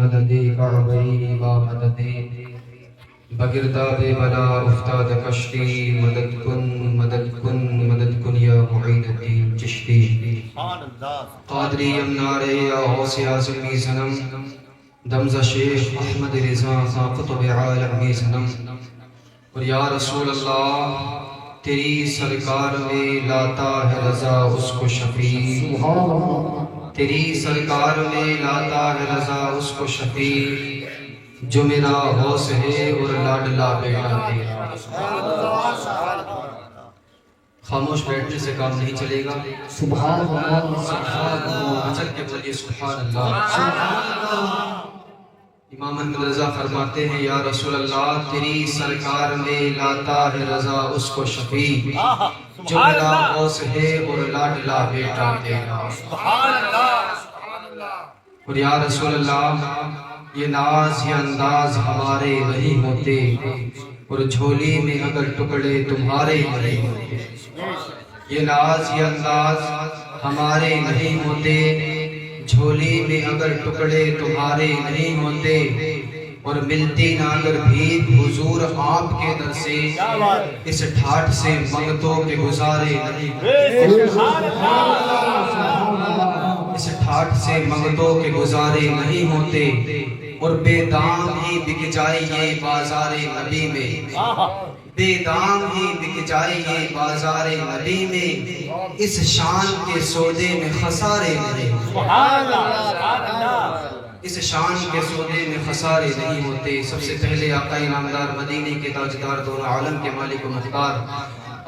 مدد کعبی با مدد بگرداب بلا افتاد کشتی مدد کن یا معین الدین چشتی قادری امنارے یا غوث اعظمی صنم دمزہ شیخ احمد رضا خاں قطب عالمی صنم اور یا رسول اللہ تیری سرکار میں لاتا ہے رضا اس کو شفیع تیری سرکار میں لاتا ہے رضا اس کو شفیع جو میرا غوث ہے اور لاڈلا بیٹا تیرا خاموش بیٹھنے سے کام نہیں چلے گا سبحان اللہ چل کے بولیے سبحان اللہ امام احمد رضا فرماتے ہیں یا رسول اللہ تیری سرکار میں لاتا ہے رضا اس کو شفیع جو میرا غوث ہے اور لاڈلا بیٹا تیرا اور یا رسول اللہ یہ ناز یہ انداز ہمارے نہیں ہوتے اور جھولی میں اگر ٹکڑے تمہارے نہیں ہوتے یہ ناز یہ انداز ہمارے نہیں ہوتے جھولی میں اگر ٹکڑے تمہارے نہیں ہوتے اور ملتی نہ اگر بھیک حضور آپ کے در سے اس ٹھاٹ سے منگتوں کے گزارے نہیں اس ٹھاٹ سے منگتوں کے گزارے نہیں ہوتے اور بے دام ہی بک جائے یہ بازار نبی میں بے دام ہی بک جائے یہ بازار نبی میں اس شان کے سودے میں خسارے نہیں اس شان کے سودے میں خسارے نہیں ہوتے سب سے پہلے آقا انعامدار مدینے کے تاجدار دونوں عالم کے مالک و مختار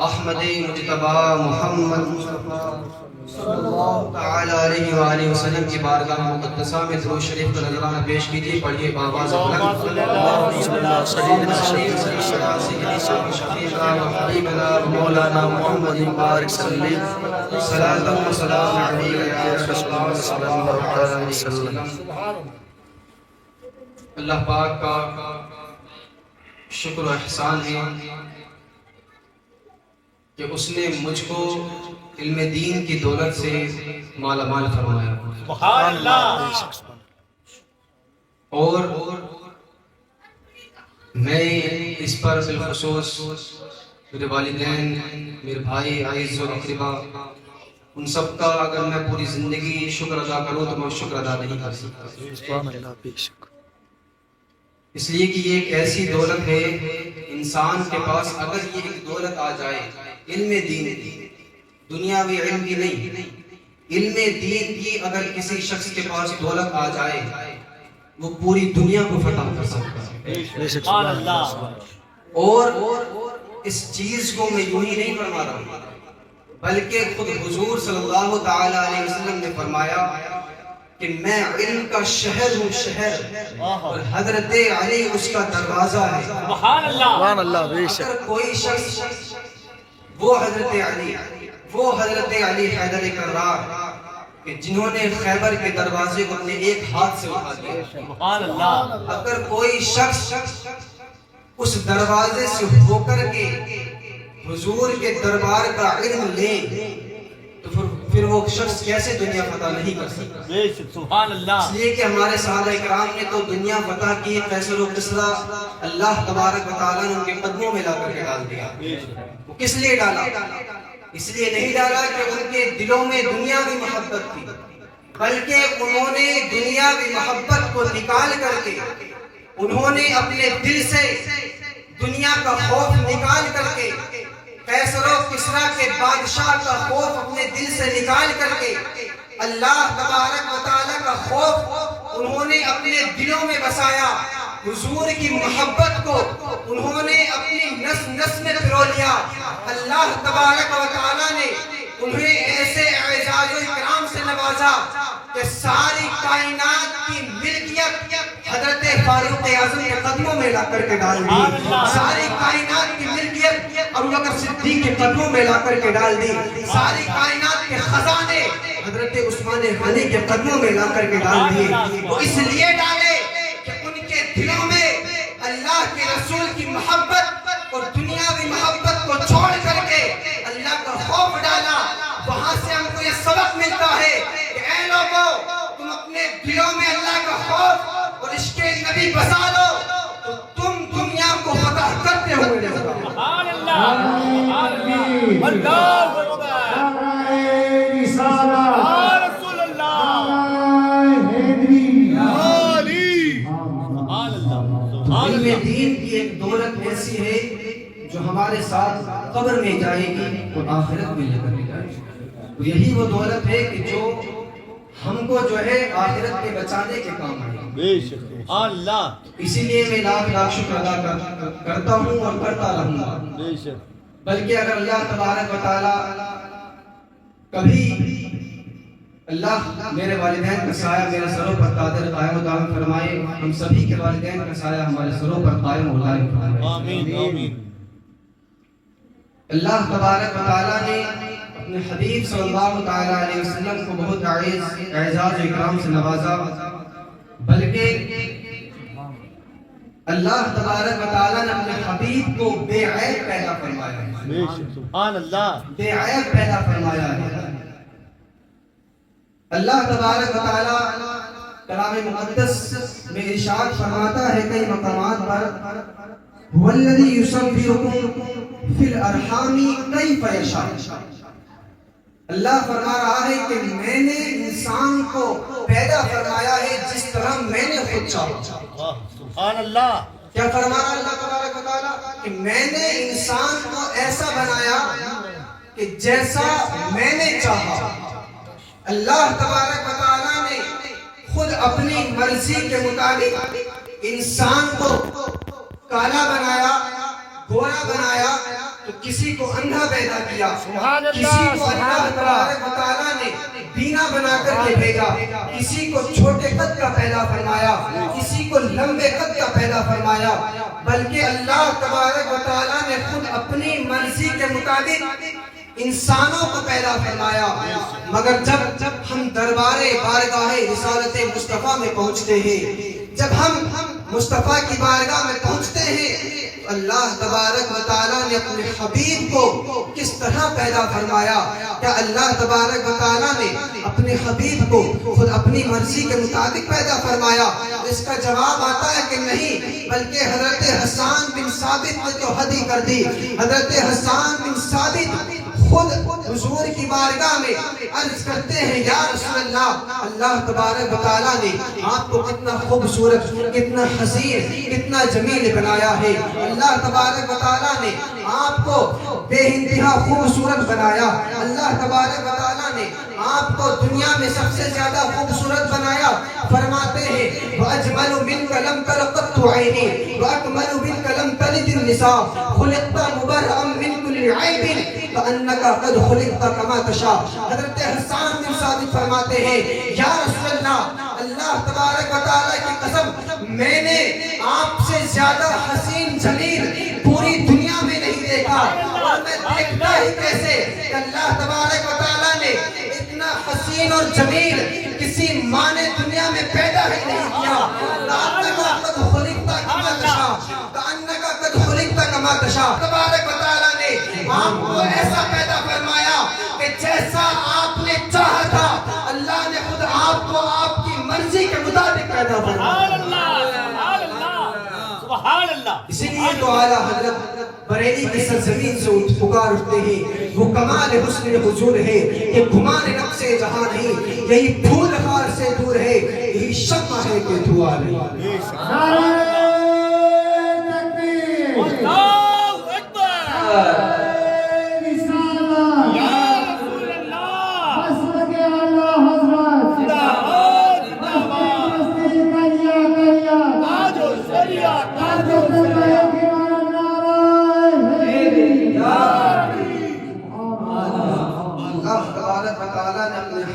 احمد مجتبی محمد صلی اللہ تعالی علیہ وآلہ وسلم کی بارگاہ مقدسہ میں درود شریف کا نذرانہ پیش کیجئے پڑھیے بآواز بلند سیدنا مولانا محمد مبارک صلی صلاۃ و سلام علیہ یا رسول اللہ صلی اللہ علیہ وسلم اللہ پاک کا شکر و احسان ہے کہ اس نے مجھ کو علم دین کی دولت سے مالا مال فرمایا سبحان اللہ اور میں اس پر بالخصوص میرے والدین میرے بھائی عزیز و اقربا ان سب کا اگر میں پوری زندگی شکر ادا کروں تو میں شکر ادا نہیں کر سکتا اس لیے کہ یہ ایک ایسی دولت ہے انسان کے پاس اگر یہ ایک دولت آ جائے علم دین دنیاوی علم کی نہیں علم دین کی اگر کسی شخص کے پاس دولت آ جائے وہ پوری دنیا کو فتح کر سکتا ہے اور اس چیز کو میں یوں ہی نہیں فرما رہا ہوں بلکہ خود حضور صلی اللہ تعالی علیہ وسلم نے فرمایا کہ میں علم کا شہر ہوں شہر اور حضرت علی اس کا دروازہ ہے سبحان اللہ اگر کوئی شخص وہ حضرت علی حیدر کرار کہ جنہوں نے خیبر کے دروازے کو اپنے ایک ہاتھ سے اٹھا دیا سبحان اللہ اگر کوئی شخص اس دروازے سے ہو کر کے حضور کے دربار کا علم لے تو پھر وہ شخص کیسے دنیا فتح نہیں کر سکتا سبحان اللہ اس لیے کہ ہمارے صحابہ کرام نے تو دنیا فتح کی قیصر و کسریٰ اللہ تبارک و تعالیٰ نے ان کے قدموں میں لا کر کے ڈال دیا وہ کس لیے ڈالا اس لیے نہیں ڈالا کہ ان کے دلوں میں دنیاوی محبت تھی بلکہ انہوں نے دنیاوی محبت کو نکال کر کے انہوں نے اپنے دل سے دنیا کا خوف نکال کر کے قیصر و کسریٰ کے بادشاہ کا خوف اپنے دل سے نکال کر کے اللہ تبارک و تعالیٰ کا خوف انہوں نے اپنے دلوں میں بسایا حضور کی محبت کو انہوں نے اپنی نس نس میں پرو لیا اللہ تبارک و تعالیٰ نے انہیں ایسے اعزاز و اکرام سے نوازا کہ ساری کائنات کی ملکیت حضرت فاروق اعظم کے قدموں میں لا کر کے ڈال دی ساری کائنات کی ملکیت ابو بکر صدیق کے قدموں میں لا کر کے ڈال دی ساری کائنات کے خزانے حضرت عثمان غنی کے قدموں میں لا کر کے ڈال دیے وہ اس لیے ڈالے کہ ان کے دلوں میں اللہ کے رسول کی محبت اور دنیاوی محبت کو چھوڑ کر کے اللہ کا خوف ڈالا وہاں سے ہم کو یہ سبق ملتا ہے کہ اے لوگوں تم اپنے دلوں میں اللہ کا خوف اور کہیں بسا لو تو تم دنیا کو فتح کرتے ہوئے نظر آؤ. سبحان اللہ اللہ رسول اللہ علم دین کی ایک دولت ایسی ہے جو ہمارے ساتھ قبر میں جائے گی اور آخرت میں لے کر جائے گی. تو یہی وہ دولت ہے کہ جو ہم کو جو ہے آخرت میں بچانے کے کام آئے. اللہ اسی لیے میں لاکھ لاکھ شکر ادا کرتا ہوں اور کرتا رہوں گا. بلکہ اگر اللہ تبارک و تعالی کبھی اللہ میرے والدین کا سایہ میرے سروں پر قادر قائم و دائم فرمائے, ہم سبھی کے والدین کا سایہ ہمارے سروں پر قائم و دائم فرمائے. آمین آمین. اللہ تبارک و تعالی نے اپنے حبیب صلی اللہ تعالی علیہ وسلم کو بہت اعزاز و اکرام سے نوازا, بلکہ اللہ تبارک و تعالی نے اپنے حبیب کو بے عیب پیدا فرمایا ہے. سبحان اللہ. بے عیب پیدا فرمایا ہے. اللہ تبارک و تعالی کلام مقدس میں ارشاد فرماتا ہے کئی مقامات پر هو الذی یصورکم فی الارحام کیف یشاء. اللہ فرما رہا ہے کہ میں نے انسان کو پیدا فرمایا ہے جس طرح میں نے خود چاہا. سبحان اللہ. کیا فرما رہا اللہ تبارک و تعالی کہ میں نے انسان کو ایسا بنایا کہ جیسا میں نے چاہا. اللہ تبارک و تعالی نے خود اپنی مرضی کے مطابق انسان کو کالا بنایا, گورا بنایا, تو کسی کو اندھا پیدا کیا, کسی کو اللہ تبارک و تعالی نے بینا بنا کر کے بھیجا, کسی کو چھوٹے قد کا پیدا فرمایا, کسی کو لمبے قد کا پیدا فرمایا. بلکہ اللہ تبارک و تعالی نے خود اپنی مرضی کے مطابق انسانوں کو پیدا فرمایا. مگر جب ہم دربار بارگاہ رسالت مصطفیٰ میں پہنچتے ہیں, جب ہم مصطفیٰ کی بارگاہ میں پہنچتے ہیں, اللہ تبارک و تعالیٰ نے اپنے حبیب کو کس طرح پیدا فرمایا. کیا اللہ تبارک و تعالیٰ نے اپنے حبیب کو خود اپنی مرضی کے مطابق پیدا فرمایا؟ اس کا جواب آتا ہے کہ نہیں, بلکہ حضرت حسان بن ثابت نے تو حد ہی کر دی. حضرت حسان بن ثابت خود حضور کی بارگاہ میں عرض کرتے ہیں یا رسول اللہ, اللہ تبارک و تعالیٰ نے آپ کو کتنا خوبصورت, کتنا حسین, کتنا جمیل بنایا ہے. اللہ تبارک و تعالیٰ نے آپ کو بے انتہا خوبصورت بنایا. اللہ تبارک و تعالیٰ نے آپ کو دنیا میں سب سے زیادہ خوبصورت بنایا. فرماتے ہیں وَأَجْمَلُ مِنْكَ لَمْ تَرَ قَطُّ عَيْنِي وَأَكْمَلُ مِنْكَ لَمْ تَلِدِ النِّسَاءُ خُلِقْتَ مُبَرَّأً مِنْ كُلِّ عَيْبٍ كَأَنَّكَ قَدْ خُلِقْتَ كَمَا تَشَاءُ. حضرت حسان بن ثابت فرماتے ہیں یا رسول اللہ, اللہ تبارک و تعالیٰ کی قسم, میں نے آپ سے زیادہ حسین جمیل پوری دنیا میں نہیں دیکھا, اور میں دیکھتا ہی کیسے کہ اللہ تبارک و تعالیٰ نے اتنا حسین اور جمیل کسی ماں نے دنیا میں پیدا ہی نہیں کیا. کأنک قد خلقت کما تشاء, کأنک قد خلقت کما تشاء. تبارک و تعالیٰ نے آپ کو ایسا پیدا فرمایا کہ جیسا آپ نے چاہا تھا, اللہ نے خود آپ کو آپ کی مرضی کے مطابق پیدا فرمایا. سبحان اللہ. اسی لیے تو اعلیٰ حضرت بریلی کی سرزمین سے پکار اٹھتے ہیں, وہ کمال حسن حضور ہے, یہ گمان نقص جہاں نہیں, یہی پھول خار سے دور ہے, یہی شمع ہے کہ دھواں نہیں. اللہ اکبر.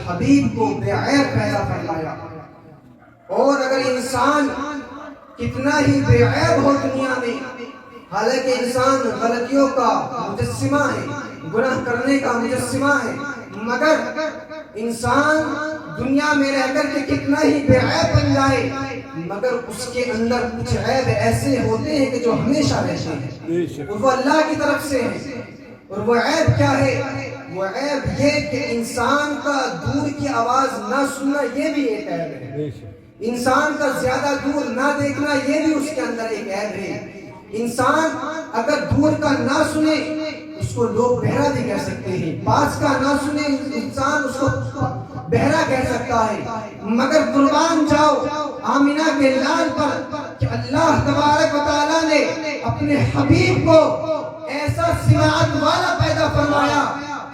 حبیب کو بے عیب پیدا فرمایا. اور اگر انسان کتنا ہی بے عیب ہو دنیا میں, حالانکہ انسان غلطیوں کا مجسمہ ہے, گناہ کرنے کا مجسمہ ہے, مگر انسان دنیا میں رہ کر کے کتنا ہی بے عیب بن جائے, مگر اس کے اندر کچھ عیب ایسے ہوتے ہیں کہ جو ہمیشہ رہتے ہیں, اور وہ اللہ کی طرف سے ہیں. اور وہ عیب کیا ہے؟ وہ عیب یہ کہ انسان کا دور کی آواز نہ سننا, یہ بھی ایک عیب ہے. انسان کا زیادہ دور نہ دیکھنا یہ بھی اس کے اندر ایک عیب ہے. انسان اگر دور کا نہ سنے اس کو لوگ بہرا بھی کہہ سکتے ہیں. پاس کا نہ سنے انسان اس کو بہرا کہہ سکتا ہے. مگر قربان جاؤ آمینہ کے لال پر کہ اللہ تبارک و تعالیٰ نے اپنے حبیب کو ایسا سماعت والا پیدا فرمایا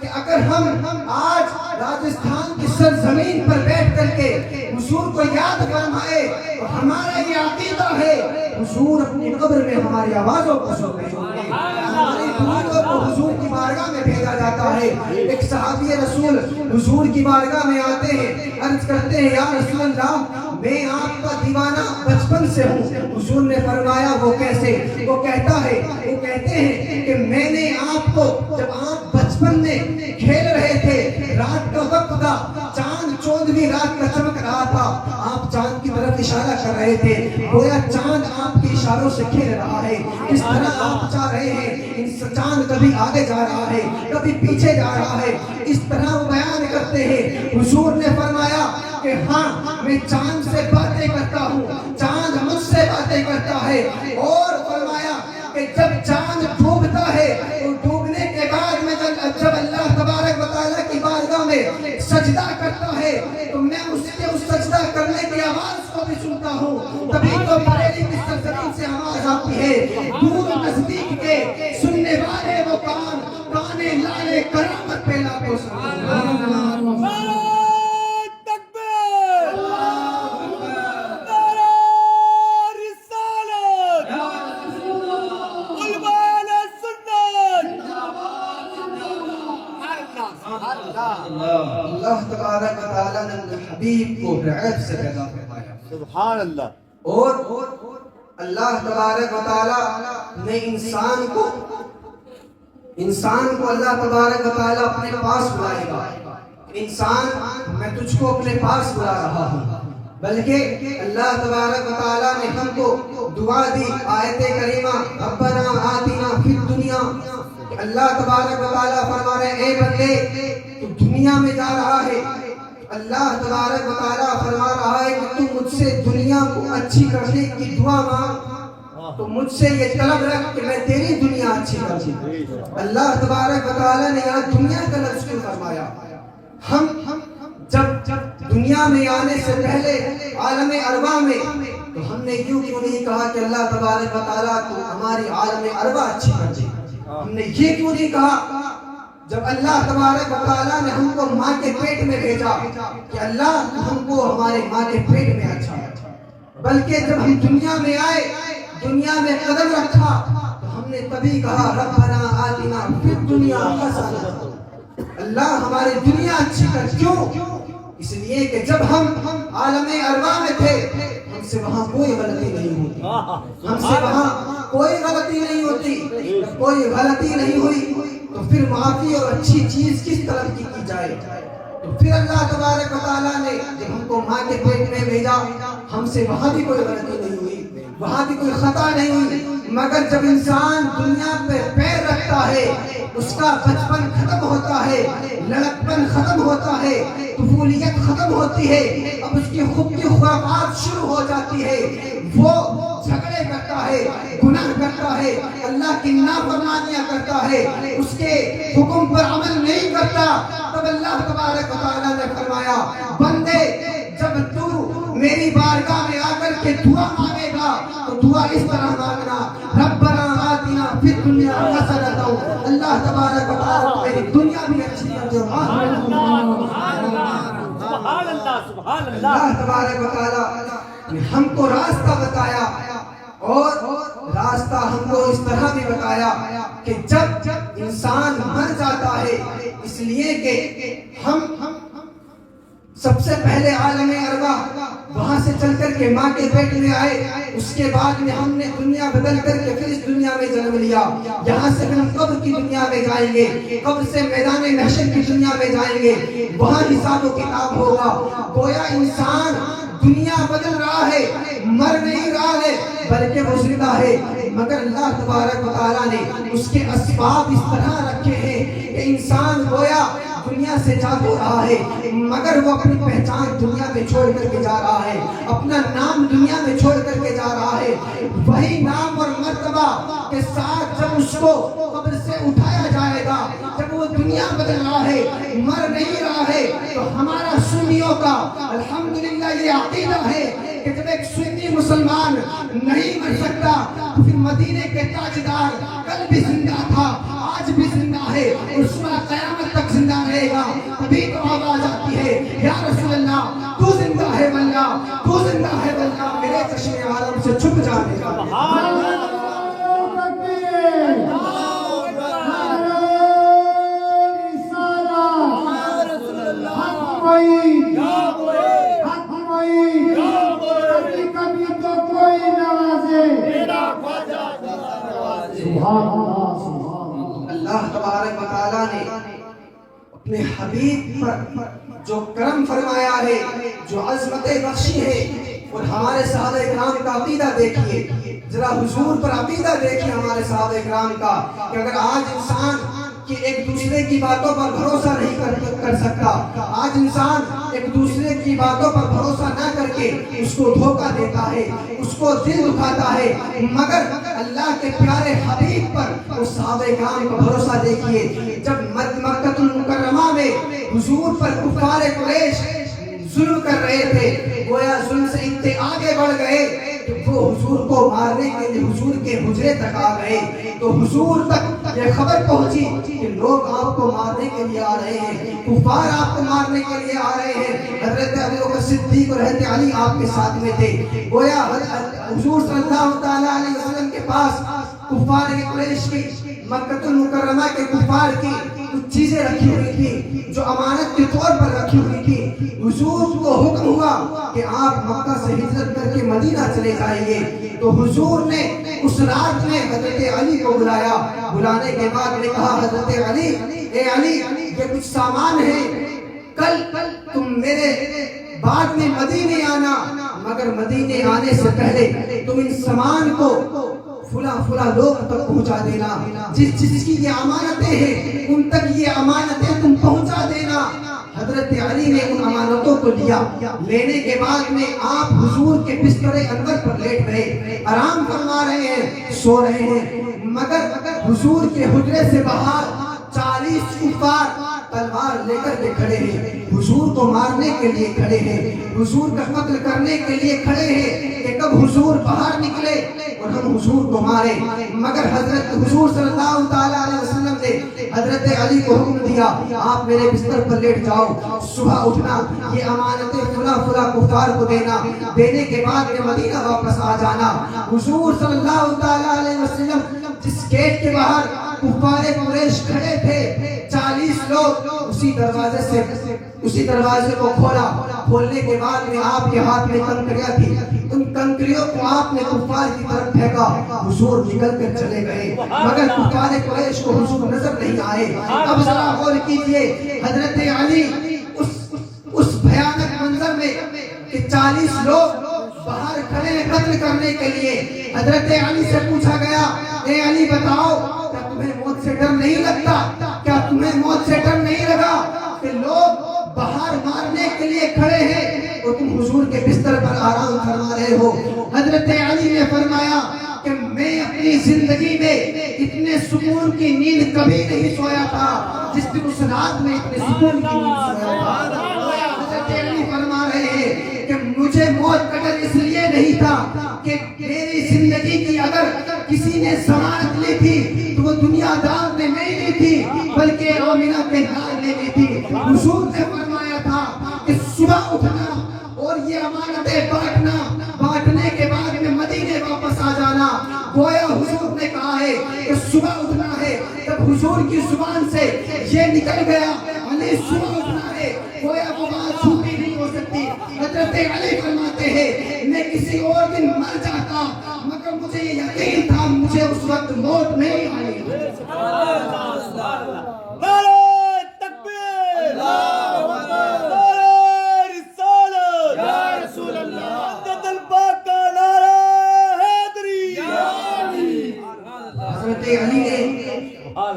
کہ اگر ہم آج راجستھان کی سرزمین پر بیٹھ کر کے حضور کو یاد فرمائے تو ہمارا یہ عقیدہ ہے حضور اپنی قبر میں ہماری آوازوں کو سنتے ہیں. ہماری دعاؤں کو حضور کی بارگاہ میں بھیجا جاتا ہے. ایک صحابی رسول حضور کی بارگاہ میں آتے ہیں, عرض کرتے ہیں یا رسول اللہ میں آپ کا دیوانہ بچپن سے ہوں. حضور نے فرمایا وہ کیسے؟ وہ کہتے ہیں کہ میں نے آپ کو جب آپ بچپن میں کھیل رہے تھے, رات کا وقت تھا, چاند چوندھویں رات کا چمک رہا تھا, آپ چاند کی طرف اشارہ کر رہے تھے, گویا چاند آپ کے اشاروں سے کھیل رہا ہے. اس طرح آپ چاہ رہے ہیں چاند کبھی آگے جا رہا ہے کبھی پیچھے جا رہا ہے. اس طرح وہ بیان کرتے ہیں. حضور نے فرمایا کہ ہاں میں چاند سے باتیں کرتا ہوں, چاند مجھ سے باتیں کرتا ہے. اور فرمایا کہ جب چاند ڈوبتا ہے تو ڈوبنے کے بعد میں جب اللہ تبارک و تعالیٰ کی بارگاہ میں سجدہ کرتا ہے تو میں اس کے اس سجدہ کرنے کی آواز کو بھی سنتا ہوں. تبھی تو بریلی کی سرزمین سے آواز آتی ہے, دور نزدیک کے سننے والے وہ کان, کانے لالے کرامت پہ لاتے سنتے. اللہ تبارک و تعالیٰ نے اپنے حبیب کو عیب سے پیدا فرمایا. سبحان اللہ. اور اللہ تبارک و تعالیٰ نے انسان کو اللہ تبارک و تعالیٰ اپنے پاس بلائے گا. انسان میں تجھ کو اپنے پاس بلا رہا ہوں, بلکہ اللہ تبارک و تعالیٰ نے ہم کو دعا دی. آیت کریمہ ربنا آتنا فی الدنیا, اللہ تبارک و تعالیٰ فرما رہے اے بندے تو دنیا میں جا رہا ہے, اللہ تبارک و تعالیٰ فرما رہا ہے کہ تو مجھ سے دنیا کو اچھی کرنے کی دعا مانگ, تو مجھ سے یہ طلب رکھ کہ میں تیری دنیا اچھی کر دوں. اللہ تبارک و تعالیٰ نے یہاں دنیا کا لفظ کیوں فرمایا؟ ہم جب دنیا میں آنے سے پہلے عالم ارواح میں تو ہم نے یوں کیوں نہیں کہا کہ اللہ تبارک و تعالیٰ کو ہماری عالم ارواح اچھی کر دے؟ ہم نے یہ کیوں نہیں کہا جب اللہ تبارک و تعالیٰ نے ہم کو ماں کے پیٹ میں بھیجا کہ اللہ ہم کو ہمارے ماں کے پیٹ میں اچھا, بلکہ جب ہم دنیا میں آئے, دنیا میں قدم رکھا تو ہم نے تبھی کہا ربنا آتنا فی الدنیا حسنہ, اللہ ہماری دنیا اچھی کر. کیوں؟ اس لیے کہ جب ہم عالم ارواح میں تھے ہم سے وہاں کوئی غلطی نہیں ہوتی, ہم سے وہاں کوئی غلطی نہیں ہوتی. جب کوئی غلطی نہیں ہوئی تو پھر معافی اور اچھی چیز کس طرح کی جائے؟ تو پھر اللہ تبارک و تعالیٰ نے جب ہم کو ماں کے پیٹ میں بھیجا ہم سے وہاں بھی کوئی غلطی نہیں ہوئی, وہاں بھی کوئی خطا نہیں ہوئی. مگر جب انسان دنیا پہ پیر رکھتا ہے اس کا بچپن ختم ہوتا ہے, لڑکپن ختم ہوتا ہے, طفولیت ختم ہوتی ہے, اب اس کی خود کی خرافات شروع ہو جاتی ہے. وہ جھگڑے کرتا ہے, گناہ کرتا ہے, اللہ کی نافرمانیاں کرتا ہے, اس کے حکم پر عمل نہیں کرتا. تب اللہ تبارک و تعالیٰ نے فرمایا بندے جب تو میری بارگاہ میں آ کر کے دعا مانگے گا تو دعا اس طرح مانگنا ربنا آتنا فی الدنیا حسنۃ, اللہ تبارک و تعالیٰ میری دنیا بھی اچھی کر دے. سبحان اللہ. سبحان اللہ. اللہ تبارک و تعالیٰ نے ہم کو راستہ بتایا اور راستہ ہم کو اس طرح بھی بتایا کہ جب انسان مر جاتا ہے اس لیے کہ ہم سب سے پہلے عالم ارواح وہاں سے چل کر کے ماں کے پیٹ میں آئے, اس کے بعد میں ہم نے دنیا بدل کر کے پھر اس دنیا میں جنم لیا. یہاں سے ہم قبر کی دنیا میں جائیں گے, قبر سے میدان محشر کی دنیا میں جائیں گے, وہاں حساب و کتاب ہوگا. گویا انسان دنیا بدل رہا ہے, مر نہیں رہا ہے بلکہ وہ زندہ ہے. مگر اللہ تبارک و تعالیٰ نے اس کے اسباب اس طرح رکھے ہیں کہ انسان گویا دنیا سے جا تو رہا ہے مگر وہ اپنی پہچان دنیا میں چھوڑ کر کے جا رہا ہے, اپنا نام دنیا میں چھوڑ کر کے جا رہا ہے. وہی نام اور مرتبہ کے ساتھ جب اس کو قبر سے اٹھایا جائے گا, جب وہ دنیا بدل رہا ہے, مر نہیں رہا ہے, تو ہمارا سنیوں کا الحمدللہ یہ عقیدہ ہے کہ جب ایک سنی مسلمان نہیں مر سکتا تو پھر مدینے کے تاجدار کل بھی زندہ تھا, آج بھی زندہ ہے, اور صبح قیامت تک زندہ رہے گا. ابھی تو آواز آتی ہے یا رسول اللہ تو زندہ ہے واللہ, تو زندہ ہے واللہ, میرے چشم عالم سے چھپ جانے کا. اللہ تبارک و تعالیٰ نے اپنے حبیب پر جو کرم فرمایا ہے, جو عظمت بخشی ہے, اور ہمارے صحابہ اکرام کا عقیدہ دیکھیے, ذرا حضور پر عقیدہ دیکھیے ہمارے صحابہ اکرام کا, کہ اگر آج انسان کہ ایک دوسرے کی باتوں پر بھروسہ نہیں کر سکتا, آج انسان ایک دوسرے کی باتوں پر بھروسہ نہ کر کے اس کو دھوکہ دیتا ہے, اس کو دل دکھاتا ہے, مگر اللہ کے پیارے حبیب پر اس صحابہ کرام کا بھروسہ دیکھیے. جب مکہ المکرمہ میں حضور پر کفار قریش ظلم کر رہے تھے, گویا ظلم سے اتنے آگے بڑھ گئے کہ وہ حضور کو مارنے کے لیے حضور کے حجرے تک آ گئے, تو حضور تک یہ خبر پہنچی کہ لوگ آپ کو مارنے کے لیے آ رہے ہیں, کفار آپ کو مارنے کے لیے آ رہے ہیں. حضرت ابوبکر صدیق اور حضرت علی آپ کے ساتھ میں تھے. گویا حضور صلی اللہ تعالیٰ علیہ وسلم کے پاس کفار قریش کی, مکہ المکرمہ کے کفار کی کچھ چیزیں رکھی ہوئی تھی جو امانت کے طور پر رکھی ہوئی تھی. حضور کو حکم ہوا کہ آپ مکہ سے ہجرت کر کے مدینہ چلے جائیے, تو حضور نے اس رات میں حضرت علی کو بلایا. بلانے کے بعد نے کہا, حضرت علی, اے علی, یہ کچھ سامان ہے, کل تم میرے بعد میں مدینے آنا, مگر مدینے آنے سے پہلے تم ان سامان کو فلاں لوگ تک پہنچا دینا, جس کی یہ امانتیں ہیں ان تک یہ امانتیں تم پہنچا دینا. حضرت علی نے ان امانتوں کو لیا. لینے کے بعد میں آپ حضور کے بستر انور پر لیٹ گئے, آرام فرما رہے ہیں, سو رہے ہیں, مگر حضور کے حجرے سے باہر 40 کفار تلوار لے کر کے کھڑے ہیں, حضور کو مارنے کے لیے کھڑے ہیں, حضور کا قتل کرنے کے لیے کھڑے ہیں کہ کب حضور باہر نکلے اور ہم حضور کو مارے. مگر حضرت حضور صلی اللہ تعالیٰ علیہ وسلم نے حضرت علی کو حکم دیا, آپ میرے بستر پر لیٹ جاؤ, صبح اٹھنا, یہ امانتیں فلاں کفار کو دینا, دینے کے بعد میں مدینہ واپس آ جانا. حضور صلی اللہ تعالیٰ علیہ وسلم جس گیٹ کے باہر کفار قریش کھڑے تھے 40 لوگ, اسی دروازے کو کھولا. کھولنے کے بعد میں آپ کے ہاتھ میں کنکریاں تھی, ان کنکریوں کو آپ نے کفار کی طرف پھینکا, حضور نکل کر چلے گئے, مگر کفار قریش کو حضور نظر نہیں آئے. اب ذرا غور کیجئے, حضرت علی اس بھیانک منظر میں کہ 40 لوگ باہر کھڑے ہیں قتل کرنے کے لیے. حضرت علی سے پوچھا گیا, اے علی بتاؤ, کیا تمہیں موت سے ڈر نہیں لگتا, کیا تمہیں موت سے ڈر نہیں لگا کہ لوگ باہر مارنے کے لیے کھڑے ہیں اور تم حضور کے بستر پر آرام فرما رہے ہو. حضرت علی نے فرمایا کہ میں اپنی زندگی میں اتنے سکون کی نیند کبھی نہیں سویا تھا جس دن اس رات میں اتنے سکون کی نیند سویا تھا. حضرت علی فرما رہے ہیں کہ مجھے موت کا ڈر اس لیے نہیں تھا کہ میری زندگی کی اگر کسی نے ضمانت لی تھی تو وہ دنیا دار نے نہیں لی تھی بلکہ آمنہ کے لال نے لی تھی. حضور نے فرمایا تھا کہ صبح اٹھنا اور یہ امانتیں بانٹنے کے بعد میں مدینے واپس آ جانا. گویا حضور نے کہا ہے کہ صبح اٹھنا ہے, تب حضور کی زبان سے یہ نکل گیا علی صبح اٹھنا ہے, گویا وہ بات جھوٹی نہیں ہو سکتی. حضرت علی فرماتے ہیں میں کسی اور دن مر جاتا مگر مجھے یہ یقین تھا مجھے اس وقت موت نہیں آئی.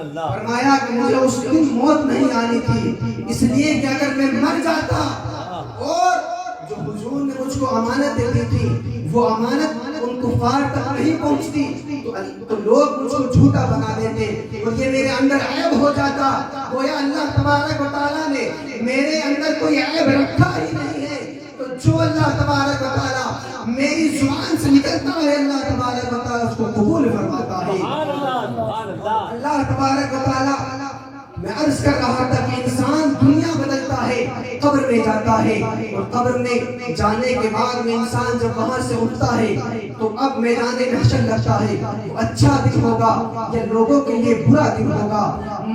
اللہ فرمایا کہ مجھے اس دن موت نہیں آنی تھی، اس لیے کہ اگر میں مر جاتا اور جو حضور نے مجھ کو امانت دی تھی وہ امانت ان کفار تک نہیں پہنچتی تو لوگ مجھ کو جھوٹا بنا دیتے اور یہ میرے اندر عیب ہو جاتا۔ گویا اللہ تبارک و تعالیٰ نے میرے اندر کوئی عیب رکھا ہی نہیں ہے، تو جو اللہ تبارک و تعالیٰ میری زبان سے نکلتا ہے اللہ تبارک و تعالیٰ اس کو قبول فرماتا ہے۔ اللہ تبارک و تعالیٰ، میں عرض کر رہا تھا کہ انسان دنیا بدلتا ہے، قبر میں جاتا ہے، اور قبر میں جانے کے بعد میں انسان جب وہاں سے اٹھتا ہے تو اب میدان محشر لگتا ہے، وہ اچھا دن ہوگا یا لوگوں کے لیے برا دن ہوگا،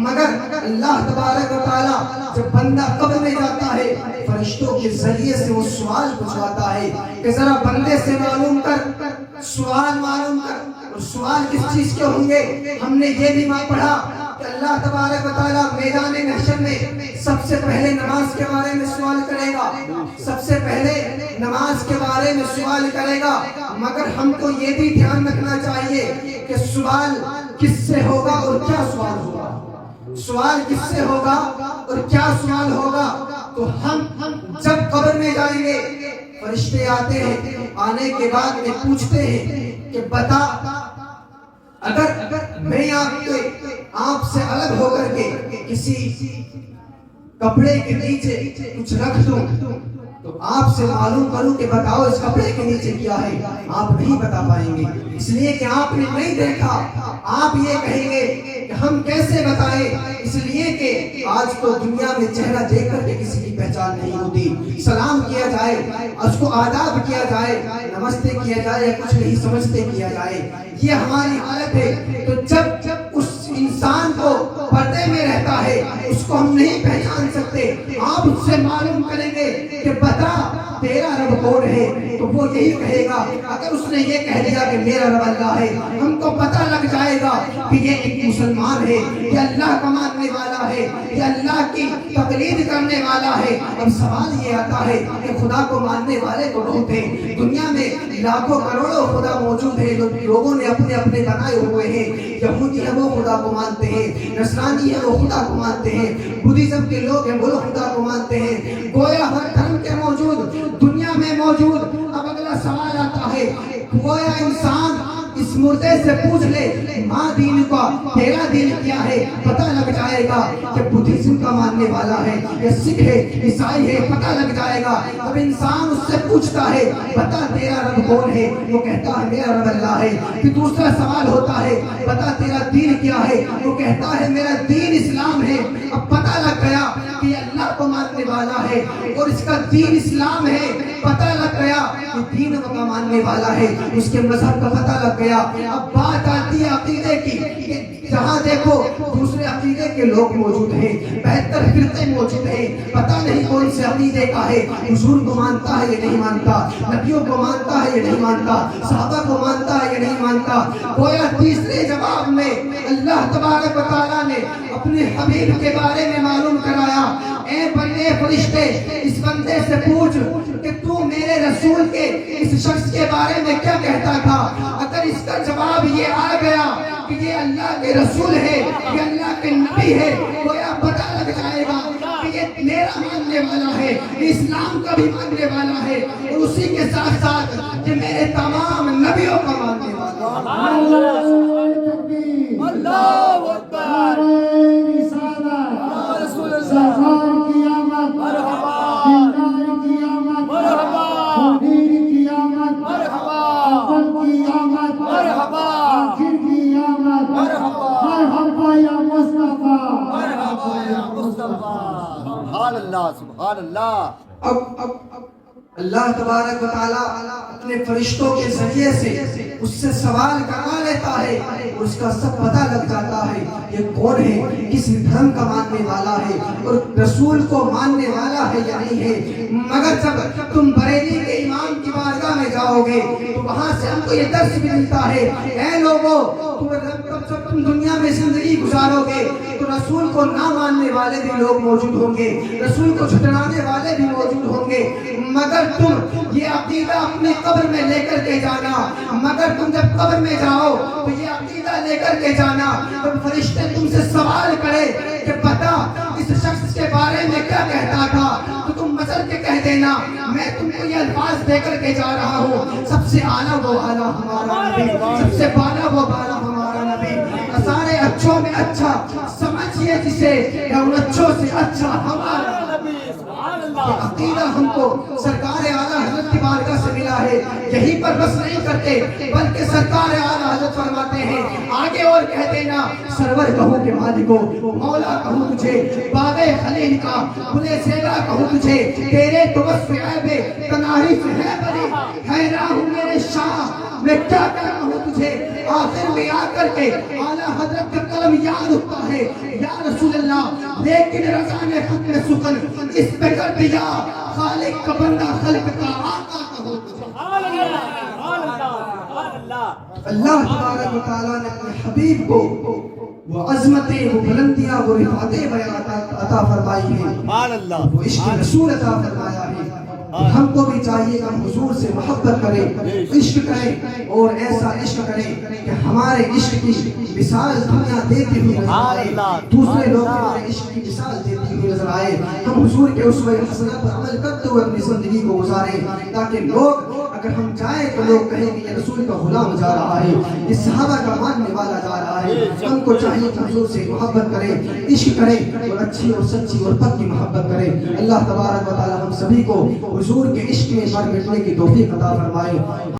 مگر اللہ تبارک و تعالیٰ جب بندہ قبر میں جاتا ہے فرشتوں کے ذریعے سے وہ سوال پوچھواتا ہے کہ ذرا بندے سے معلوم کر، سوال معلوم کر، اور سوال کس چیز کے ہوں گے؟ ہم نے یہ بھی پڑھا کہ اللہ تبارک و تعالیٰ میدان محشر میں سب سے پہلے نماز کے بارے میں سوال کرے گا، سب سے پہلے نماز کے بارے میں سوال کرے گا، مگر ہم کو یہ بھی دھیان رکھنا چاہیے کہ سوال کس سے ہوگا اور کیا سوال ہوگا، سوال کس سے ہوگا اور کیا سوال ہوگا۔ تو ہم جب قبر میں جائیں گے فرشتے آتے ہیں، آنے کے بعد میں پوچھتے ہیں کہ بتا، اگر میں آپ سے الگ ہو کر کے کسی کپڑے کے نیچے کچھ رکھ دوں تو آپ سے معلوم کروں کہ بتاؤ اس کپڑے کے نیچے کیا ہے، آپ نہیں بتا پائیں گے، اس لیے کہ آپ نے نہیں دیکھا۔ آپ یہ کہیں گے کہ ہم کیسے بتائیں، اس لیے کہ آج تو دنیا میں چہرہ دیکھ کر کے کسی کی پہچان نہیں ہوتی، سلام کیا جائے، اس کو آداب کیا جائے، نمستے کیا جائے، کچھ نہیں سمجھتے کیا جائے، یہ ہماری حالت ہے۔ تو جب اس انسان کو پردے میں رہتا ہے اس کو ہم نہیں پہچان سکتے، آپ اس سے معلوم کریں گے کہ بتا تیرا رب کون ہے، تو وہ یہی کہے گا۔ اگر اس نے یہ کہہ دیا کہ میرا رب اللہ ہے، ہم کو پتہ لگ جائے گا کہ یہ ایک مسلمان ہے، یہ اللہ کو ماننے والا ہے، یہ اللہ کی تقلید کرنے والا ہے۔ اب سوال یہ آتا ہے کہ خدا کو ماننے والے تو بہت ہیں، دنیا میں لاکھوں کروڑوں خدا موجود ہیں، لوگوں نے اپنے اپنے بنائے ہوئے ہیں، یہودی ہیں وہ خدا کو مانتے ہیں، نصرانی ہیں وہ خدا کو مانتے ہیں، بدھزم کے لوگ ہیں وہ خدا کو مانتے ہیں، گویا ہر دھرم کے موجود دنیا میں موجود۔ اب اگلا سوال آتا ہے، گویا انسان اس مردے سے پوچھ لے ماں دین کا، تیرا دین کیا ہے، پتہ لگ جائے گا کہ بدھزم کا ماننے والا ہے یا سکھ ہے، عیسائی ہے، پتہ لگ جائے گا۔ اب انسان اس سے پوچھتا ہے بتا تیرا رب کون ہے، وہ کہتا ہے میرا رب اللہ ہے۔ پھر دوسرا سوال ہوتا ہے بتا تیرا دین کیا ہے، وہ کہتا ہے میرا دین اسلام ہے۔ اب پتہ لگ گیا کہ یہ اللہ کو ماننے والا ہے اور اس کا دین اسلام ہے، پتہ لگ گیا کہ دین کا ماننے والا ہے، اس کے مذہب کا پتہ لگ گیا۔ اب بات آتی ہے عقیدے کی، جہاں دیکھو دوسرے عقیدے کے لوگ موجود ہیں، 72 فرقے موجود ہیں، پتہ نہیں کون سے عقیدے کا ہے، حضور کو مانتا ہے یہ نہیں مانتا، نبیوں کو مانتا ہے یہ نہیں مانتا، صحابہ کو مانتا ہے یہ نہیں مانتا۔ گویا تیسرے جواب میں اللہ تبارک و تعالیٰ نے اپنے حبیب کے بارے میں معلوم کرایا، اے بندے فرشتے اس بندے سے پوچھ کہ تو میرے رسول کے اس شخص کے بارے میں کیا کہتا تھا۔ اگر اس کا جواب یہ آ گیا کہ یہ اللہ کے رسول ہے، یہ اللہ کے نبی ہے، گویا پتہ لگ جائے گا کہ یہ میرا ماننے والا ہے، یہ اسلام کا بھی ماننے والا ہے، اور اسی کے ساتھ ساتھ یہ میرے تمام نبیوں کا ماننے والا ہے۔ اللہ اکبر، رسول اللہ، مرحبا مرحبا سبحان اللہ سبحان اللہ۔ اب اللہ تبارک و تعالیٰ اپنے فرشتوں کے ذریعے سے اس سے سوال کروا لیتا ہے اور اس کا سب پتہ لگ جاتا ہے یہ کون ہے، کس دھرم کا ماننے والا ہے اور رسول کو ماننے والا ہے یا نہیں ہے۔ مگر جب تم بریلی کے امام کی بارگاہ میں جاؤ گے تو وہاں سے ہم کو یہ درس بھی ملتا ہے، اے لوگوں جب تم دنیا میں زندگی گزارو گے تو رسول کو نہ ماننے والے بھی لوگ موجود ہوں گے، رسول کو جھٹلانے والے بھی موجود ہوں گے، مگر تم یہ عقیدہ اپنے قبر میں لے کر کے جانا، مگر تم جب قبر میں جاؤ تو یہ عقیدہ لے کر کے جانا، جب فرشتے تم سے سوال کرے کہ پتا اس شخص کے بارے میں کیا کہتا تھا تو تم مچل کے کہہ دینا میں تم کو یہ الفاظ دے کر کے جا رہا ہوں، سب سے اعلیٰ وہ اعلیٰ ہمارا نبی، سب سے بالا وہ بالا ہمارا نبی، سارے اچھوں میں اچھا سمجھئے جسے یا ان اچھوں سے اچھا ہمارا نبی۔ یہ عقیدہ ہم کو سرکار اعلیٰ حضرت کی بارگاہ سے ملا ہے، یہیں پر بس نہیں کرتے بلکہ سرکار اعلیٰ حضرت فرماتے ہیں آگے اور کہہ دینا سرور کہوں کہ مالکو مولا کہوں تجھے باغ خلیل کا گلے زیبا کہوں تجھے تیرے تو وصف عیب تناریف ہے بری، حیران ہوں میرے شاہ میں کیا کہوں تجھے، آخر میں آ کر کے اعلیٰ حضرت کا قلم یاد ہوتا ہے یا رسول اللہ، لیکن رضا نے ختم سخن اس پہ کر دیا خالق کا بندہ خلق کا آقا کہو اللہ تبارک و تعالیٰ نے اپنے حبیب کو وہ عظمتیں، وہ بلندیاں، وہ رفعتیں عطا فرمائی ہیں، وہ عشق رسول عطا فرمایا ہے۔ ہم کو بھی چاہیے کہ ہم حضور سے محبت کریں، عشق کریں اور ایسا عشق کریں کہ ہمارے عشق کی مثال دنیا دیتی ہوئی نظر آئے، دوسرے لوگ ہمارے عشق کی مثال دیتی ہوئی نظر آئے، ہم حضور کے اسوہ حسنہ پر عمل کرتے ہوئے اپنی زندگی کو گزاریں تاکہ لوگ اگر ہم جائیں تو لوگ کہیں کہ یہ رسول کا غلام جا رہا ہے، یہ صحابہ کا ماننے والا جا رہا ہے۔ ہم کو چاہیے کہ حضور سے محبت کریں، عشق کریں اور اچھی اور سچی اور پکی محبت کریں۔ اللہ تبارک و تعالی ہم سبھی کو حضور کے عشق میں مر مٹنے کی توفیق عطا فرمائے۔